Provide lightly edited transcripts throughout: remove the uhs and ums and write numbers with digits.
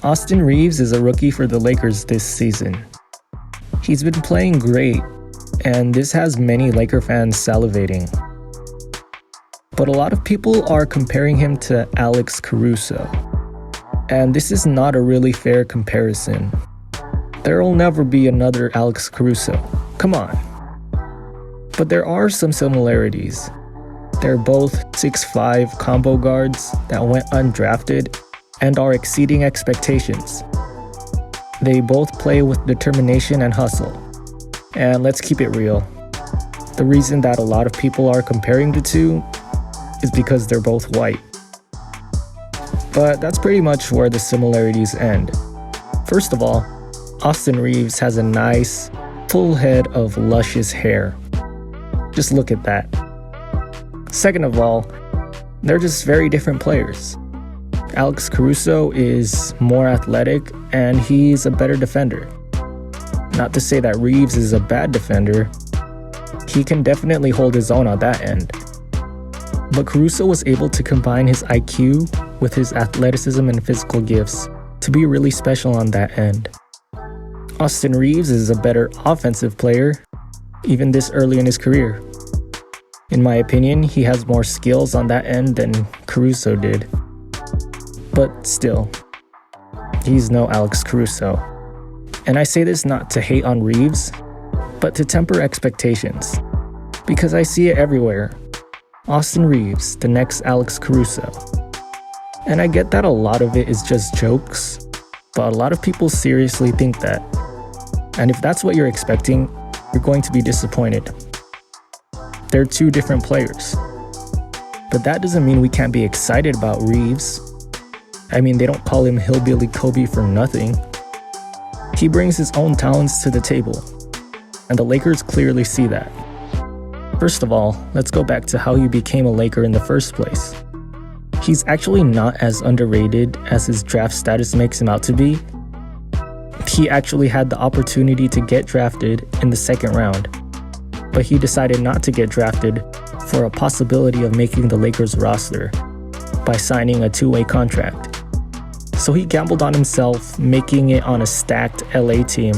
Austin Reeves is a rookie for the Lakers this season. He's been playing great, and this has many Laker fans salivating. But a lot of people are comparing him to Alex Caruso. And this is not a really fair comparison. There'll never be another Alex Caruso. Come on. But there are some similarities. They're both 6'5" combo guards that went undrafted and are exceeding expectations. They both play with determination and hustle. And let's keep it real. The reason that a lot of people are comparing the two is because they're both white. But that's pretty much where the similarities end. First of all, Austin Reeves has a nice, full head of luscious hair. Just look at that. Second of all, they're just very different players. Alex Caruso is more athletic and he's a better defender. Not to say that Reeves is a bad defender. He can definitely hold his own on that end. But Caruso was able to combine his IQ with his athleticism and physical gifts to be really special on that end. Austin Reeves is a better offensive player, even this early in his career. In my opinion, he has more skills on that end than Caruso did. But still, he's no Alex Caruso. And I say this not to hate on Reeves, but to temper expectations. Because I see it everywhere. Austin Reeves, the next Alex Caruso. And I get that a lot of it is just jokes, but a lot of people seriously think that. And if that's what you're expecting, you're going to be disappointed. They're two different players. But that doesn't mean we can't be excited about Reeves. I mean, they don't call him Hillbilly Kobe for nothing. He brings his own talents to the table, and the Lakers clearly see that. First of all, let's go back to how he became a Laker in the first place. He's actually not as underrated as his draft status makes him out to be. He actually had the opportunity to get drafted in the second round, but he decided not to get drafted for a possibility of making the Lakers roster by signing a two-way contract. So he gambled on himself, making it on a stacked LA team,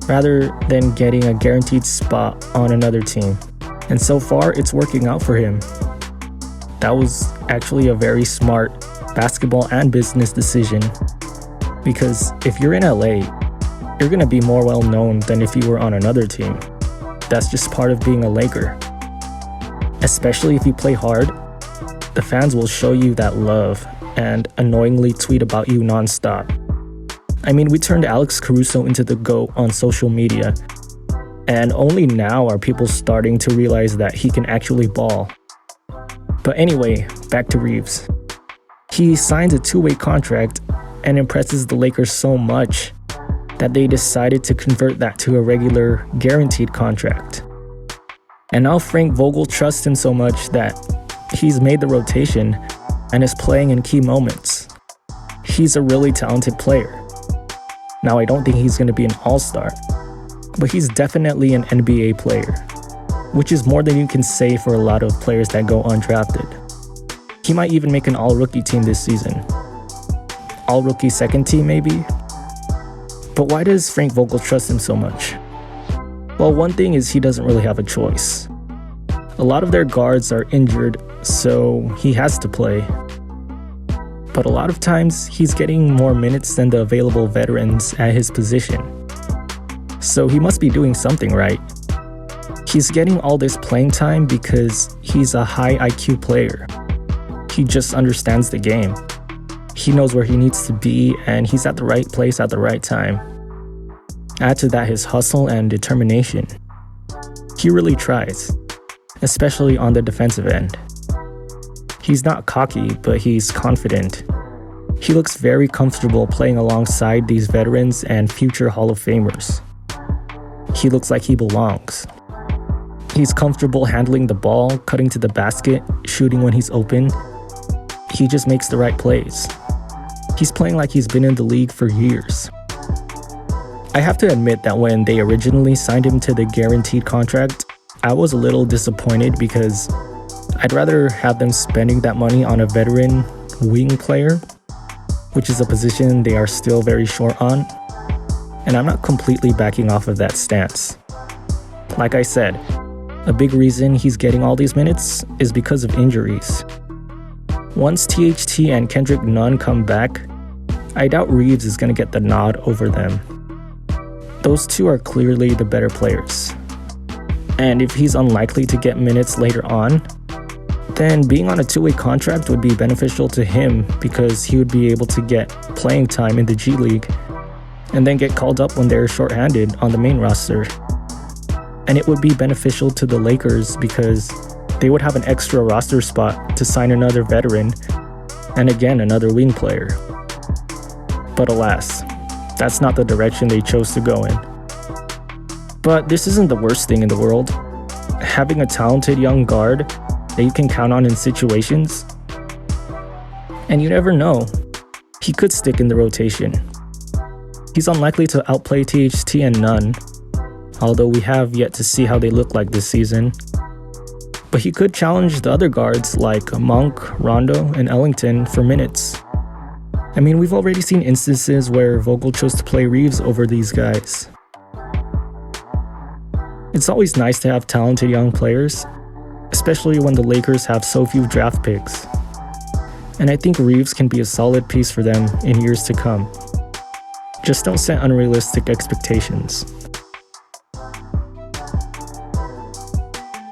rather than getting a guaranteed spot on another team. And so far, it's working out for him. That was actually a very smart basketball and business decision. Because if you're in LA, you're going to be more well known than if you were on another team. That's just part of being a Laker. Especially if you play hard, the fans will show you that love and annoyingly tweet about you nonstop. I mean, we turned Alex Caruso into the GOAT on social media, and only now are people starting to realize that he can actually ball. But anyway, back to Reeves. He signs a two-way contract and impresses the Lakers so much that they decided to convert that to a regular, guaranteed contract. And now Frank Vogel trusts him so much that he's made the rotation and is playing in key moments. He's a really talented player. Now, I don't think he's going to be an all-star, but he's definitely an NBA player, which is more than you can say for a lot of players that go undrafted. He might even make an all-rookie team this season. All-rookie second team, maybe? But why does Frank Vogel trust him so much? Well, one thing is he doesn't really have a choice. A lot of their guards are injured, so he has to play. But a lot of times, he's getting more minutes than the available veterans at his position. So he must be doing something right. He's getting all this playing time because he's a high IQ player. He just understands the game. He knows where he needs to be, and he's at the right place at the right time. Add to that his hustle and determination. He really tries, especially on the defensive end. He's not cocky, but he's confident. He looks very comfortable playing alongside these veterans and future Hall of Famers. He looks like he belongs. He's comfortable handling the ball, cutting to the basket, shooting when he's open. He just makes the right plays. He's playing like he's been in the league for years. I have to admit that when they originally signed him to the guaranteed contract, I was a little disappointed because I'd rather have them spending that money on a veteran wing player which is a position they are still very short on, and I'm not completely backing off of that stance. Like I said, a big reason he's getting all these minutes is because of injuries. Once THT and Kendrick Nunn come back, I doubt Reeves is going to get the nod over them. Those two are clearly the better players. And if he's unlikely to get minutes later on, then being on a two-way contract would be beneficial to him because he would be able to get playing time in the G League and then get called up when they're shorthanded on the main roster. And it would be beneficial to the Lakers because they would have an extra roster spot to sign another veteran and again another wing player. But alas, that's not the direction they chose to go in. But this isn't the worst thing in the world. Having a talented young guard that you can count on in situations, and you never know, he could stick in the rotation. He's unlikely to outplay THT and Nunn, although we have yet to see how they look like this season. But he could challenge the other guards like Monk, Rondo, and Ellington for minutes. I mean, we've already seen instances where Vogel chose to play Reeves over these guys. It's always nice to have talented young players, especially when the Lakers have so few draft picks. And I think Reeves can be a solid piece for them in years to come. Just don't set unrealistic expectations.